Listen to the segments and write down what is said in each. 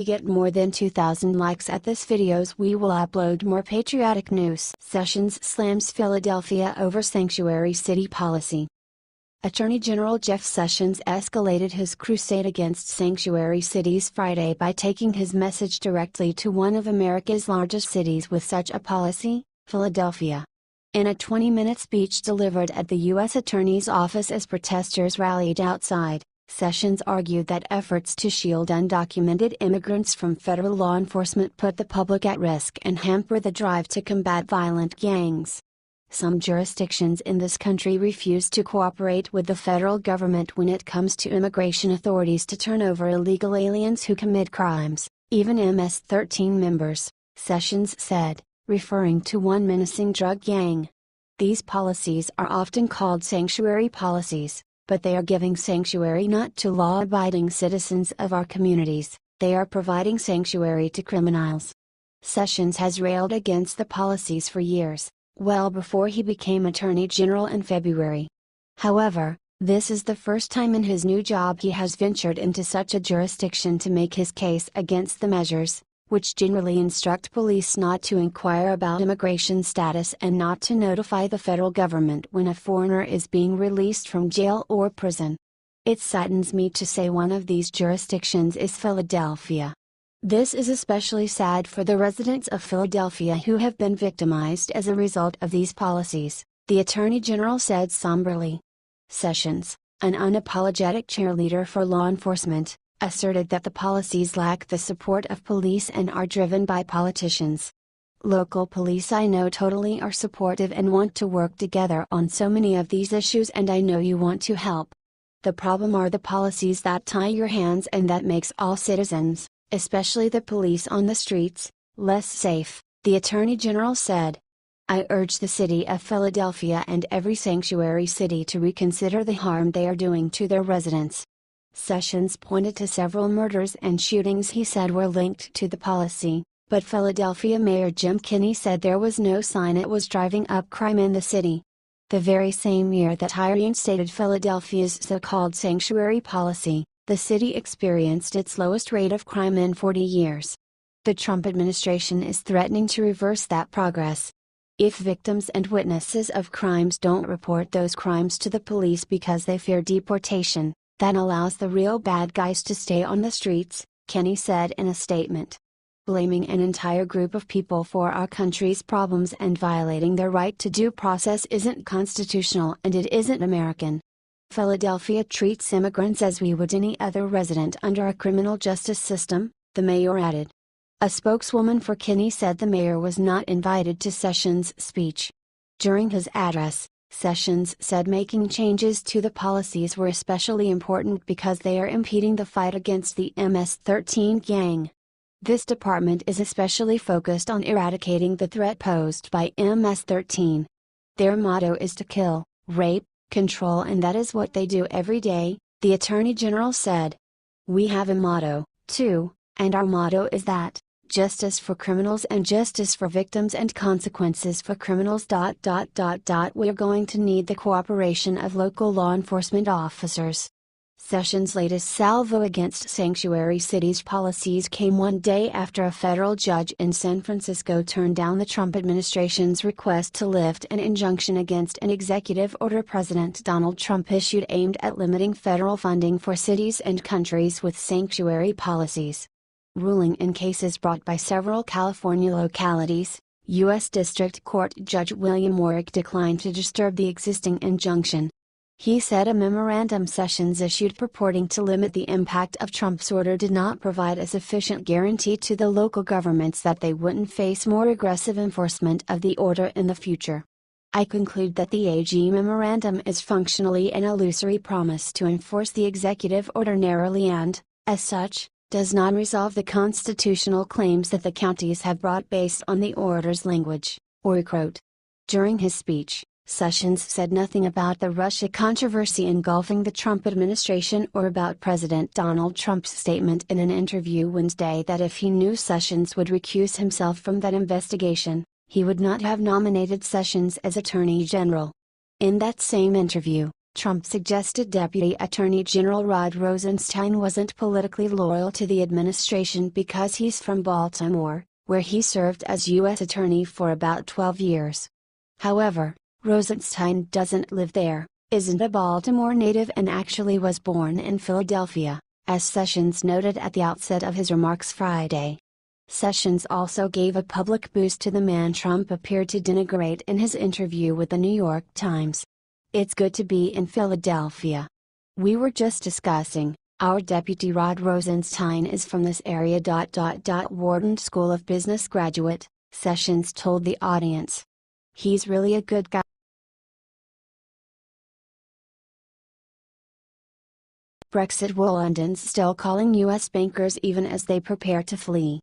we get more than 2,000 likes at this videos, we will upload more patriotic news. Sessions slams Philadelphia over sanctuary city policy. Attorney General Jeff Sessions escalated his crusade against sanctuary cities Friday by taking his message directly to one of America's largest cities with such a policy, Philadelphia. In a 20-minute speech delivered at the U.S. Attorney's Office as protesters rallied outside, Sessions argued that efforts to shield undocumented immigrants from federal law enforcement put the public at risk and hamper the drive to combat violent gangs. Some jurisdictions in this country refuse to cooperate with the federal government when it comes to immigration authorities to turn over illegal aliens who commit crimes, even MS-13 members, Sessions said, referring to one menacing drug gang. These policies are often called sanctuary policies, but they are giving sanctuary not to law-abiding citizens of our communities, they are providing sanctuary to criminals. Sessions has railed against the policies for years, well before he became Attorney General in February. However, this is the first time in his new job he has ventured into such a jurisdiction to make his case against the measures, which generally instruct police not to inquire about immigration status and not to notify the federal government when a foreigner is being released from jail or prison. It saddens me to say one of these jurisdictions is Philadelphia. This is especially sad for the residents of Philadelphia who have been victimized as a result of these policies, the Attorney General said somberly. Sessions, an unapologetic cheerleader for law enforcement, asserted that the policies lack the support of police and are driven by politicians. Local police I know totally are supportive and want to work together on so many of these issues, and I know you want to help. The problem are the policies that tie your hands and that makes all citizens, especially the police on the streets, less safe, the Attorney General said. I urge the city of Philadelphia and every sanctuary city to reconsider the harm they are doing to their residents. Sessions pointed to several murders and shootings he said were linked to the policy, but Philadelphia Mayor Jim Kenney said there was no sign it was driving up crime in the city. The very same year that he reinstated Philadelphia's so-called sanctuary policy, the city experienced its lowest rate of crime in 40 years. The Trump administration is threatening to reverse that progress. If victims and witnesses of crimes don't report those crimes to the police because they fear deportation, that allows the real bad guys to stay on the streets, Kenney said in a statement. Blaming an entire group of people for our country's problems and violating their right to due process isn't constitutional and it isn't American. Philadelphia treats immigrants as we would any other resident under a criminal justice system, the mayor added. A spokeswoman for Kenney said the mayor was not invited to Sessions' speech. During his address, Sessions said making changes to the policies were especially important because they are impeding the fight against the MS-13 gang. This department is especially focused on eradicating the threat posed by MS-13. Their motto is to kill, rape, control, and that is what they do every day, the Attorney General said. We have a motto, too, and our motto is that justice for criminals and justice for victims and consequences for criminals. We're going to need the cooperation of local law enforcement officers. Sessions' latest salvo against sanctuary cities policies came one day after a federal judge in San Francisco turned down the Trump administration's request to lift an injunction against an executive order President Donald Trump issued aimed at limiting federal funding for cities and countries with sanctuary policies. Ruling in cases brought by several California localities, U.S. District Court Judge William Warwick declined to disturb the existing injunction. He said a memorandum Sessions issued purporting to limit the impact of Trump's order did not provide a sufficient guarantee to the local governments that they wouldn't face more aggressive enforcement of the order in the future. I conclude that the AG memorandum is functionally an illusory promise to enforce the executive order narrowly and, as such, does not resolve the constitutional claims that the counties have brought based on the order's language, Warwick wrote. During his speech, Sessions said nothing about the Russia controversy engulfing the Trump administration or about President Donald Trump's statement in an interview Wednesday that if he knew Sessions would recuse himself from that investigation, he would not have nominated Sessions as Attorney General. In that same interview, Trump suggested Deputy Attorney General Rod Rosenstein wasn't politically loyal to the administration because he's from Baltimore, where he served as U.S. Attorney for about 12 years. However, Rosenstein doesn't live there, isn't a Baltimore native, and actually was born in Philadelphia, as Sessions noted at the outset of his remarks Friday. Sessions also gave a public boost to the man Trump appeared to denigrate in his interview with the New York Times. "It's good to be in Philadelphia. We were just discussing, our deputy Rod Rosenstein is from this area. Wharton School of Business graduate," Sessions told the audience. "He's really a good guy." Brexit woe. London's still calling US bankers even as they prepare to flee.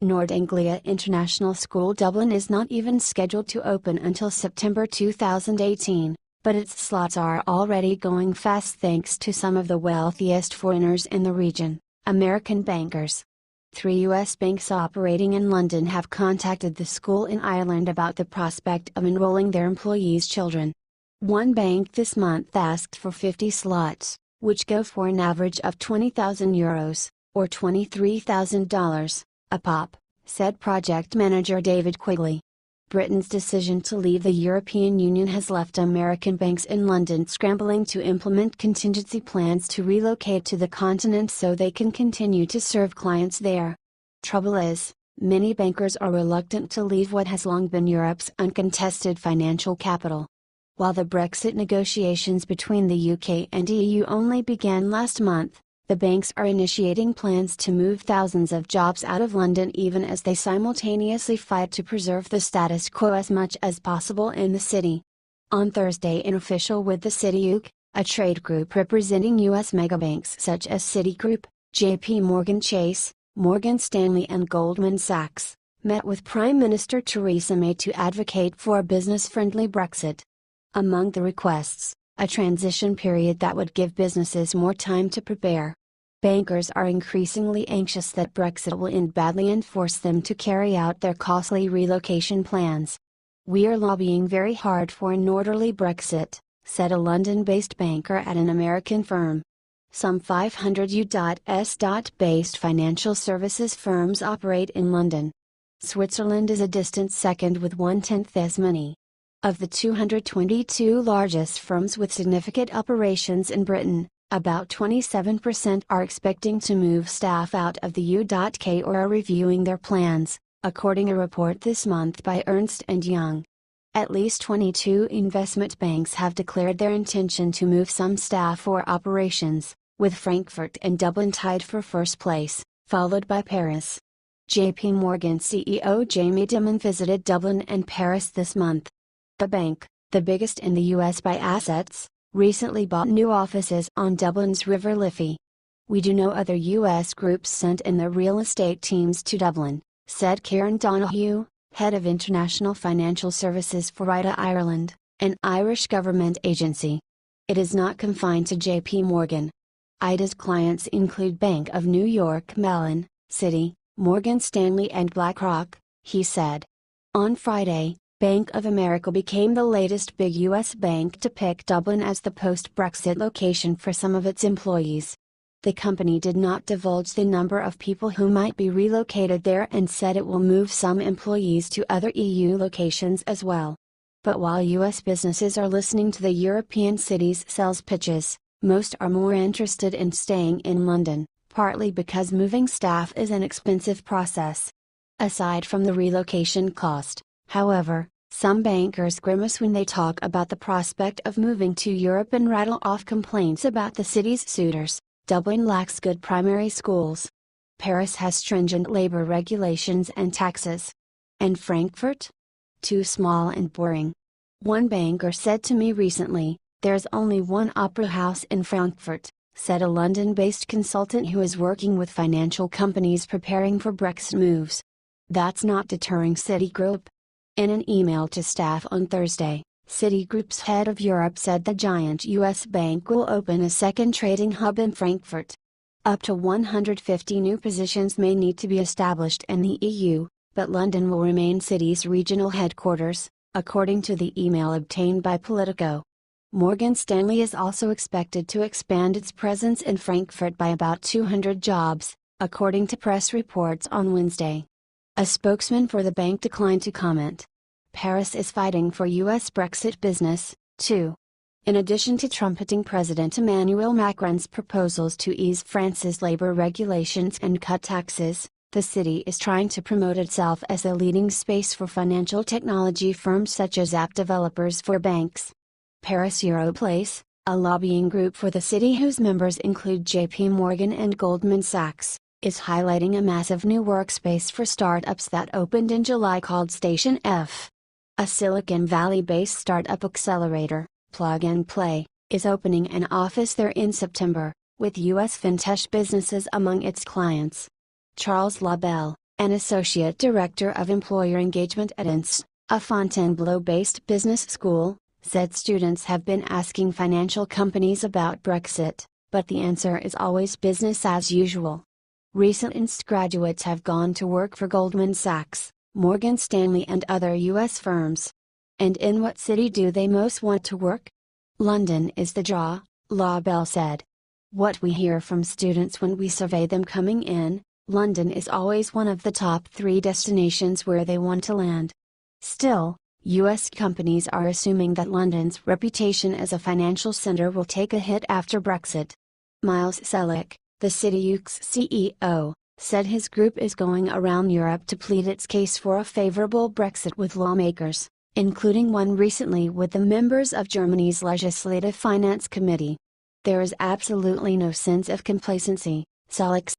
Nord Anglia International School Dublin is not even scheduled to open until September 2018, but its slots are already going fast thanks to some of the wealthiest foreigners in the region, American bankers. 3 US banks operating in London have contacted the school in Ireland about the prospect of enrolling their employees' children. One bank this month asked for 50 slots, which go for an average of €20,000, or $23,000, a pop, said project manager David Quigley. Britain's decision to leave the European Union has left American banks in London scrambling to implement contingency plans to relocate to the continent so they can continue to serve clients there. Trouble is, many bankers are reluctant to leave what has long been Europe's uncontested financial capital. While the Brexit negotiations between the UK and EU only began last month, the banks are initiating plans to move thousands of jobs out of London even as they simultaneously fight to preserve the status quo as much as possible in the city. On Thursday, an official with the Citigroup, a trade group representing US megabanks such as Citigroup, JP Morgan Chase, Morgan Stanley and Goldman Sachs, met with Prime Minister Theresa May to advocate for a business-friendly Brexit. Among the requests, a transition period that would give businesses more time to prepare. Bankers are increasingly anxious that Brexit will end badly and force them to carry out their costly relocation plans. "We are lobbying very hard for an orderly Brexit," said a London-based banker at an American firm. Some 500 US-based financial services firms operate in London. Switzerland is a distant second with 1/10 as many. Of the 222 largest firms with significant operations in Britain, about 27% are expecting to move staff out of the UK or are reviewing their plans, according to a report this month by Ernst & Young. At least 22 investment banks have declared their intention to move some staff or operations, with Frankfurt and Dublin tied for first place, followed by Paris. JP Morgan CEO Jamie Dimon visited Dublin and Paris this month. The bank, the biggest in the US by assets, recently bought new offices on Dublin's River Liffey. "We do know other US groups sent in their real estate teams to Dublin," said Kieran Donoghue, head of international financial services for IDA Ireland, an Irish government agency. "It is not confined to JP Morgan. IDA's clients include Bank of New York Mellon, Citi, Morgan Stanley and BlackRock," he said. On Friday, Bank of America became the latest big U.S. bank to pick Dublin as the post-Brexit location for some of its employees. The company did not divulge the number of people who might be relocated there and said it will move some employees to other EU locations as well. But while U.S. businesses are listening to the European cities' sales pitches, most are more interested in staying in London, partly because moving staff is an expensive process. Aside from the relocation cost, however, some bankers grimace when they talk about the prospect of moving to Europe and rattle off complaints about the city's suitors. Dublin lacks good primary schools. Paris has stringent labor regulations and taxes. And Frankfurt? Too small and boring. One banker said to me recently, "There's only one opera house in Frankfurt," said a London-based consultant who is working with financial companies preparing for Brexit moves. That's not deterring Citigroup. In an email to staff on Thursday, Citigroup's head of Europe said the giant U.S. bank will open a second trading hub in Frankfurt. Up to 150 new positions may need to be established in the EU, but London will remain Citi's regional headquarters, according to the email obtained by Politico. Morgan Stanley is also expected to expand its presence in Frankfurt by about 200 jobs, according to press reports on Wednesday. A spokesman for the bank declined to comment. Paris is fighting for U.S. Brexit business, too. In addition to trumpeting President Emmanuel Macron's proposals to ease France's labor regulations and cut taxes, the city is trying to promote itself as a leading space for financial technology firms such as app developers for banks. Paris Europlace, a lobbying group for the city whose members include JP Morgan and Goldman Sachs, is highlighting a massive new workspace for startups that opened in July called Station F. A Silicon Valley-based startup accelerator, Plug and Play, is opening an office there in September, with U.S. fintech businesses among its clients. Charles Labelle, an associate director of employer engagement at INSE, a Fontainebleau-based business school, said students have been asking financial companies about Brexit, but the answer is always business as usual. Recent INSE graduates have gone to work for Goldman Sachs, Morgan Stanley and other U.S. firms. And in what city do they most want to work? London is the draw, Labelle said. What we hear from students when we survey them coming in, London is always one of the top 3 destinations where they want to land. Still, U.S. companies are assuming that London's reputation as a financial center will take a hit after Brexit. Miles Selleck, the CityUK's CEO, said his group is going around Europe to plead its case for a favorable Brexit with lawmakers, including one recently with the members of Germany's Legislative Finance Committee. There is absolutely no sense of complacency, Selleck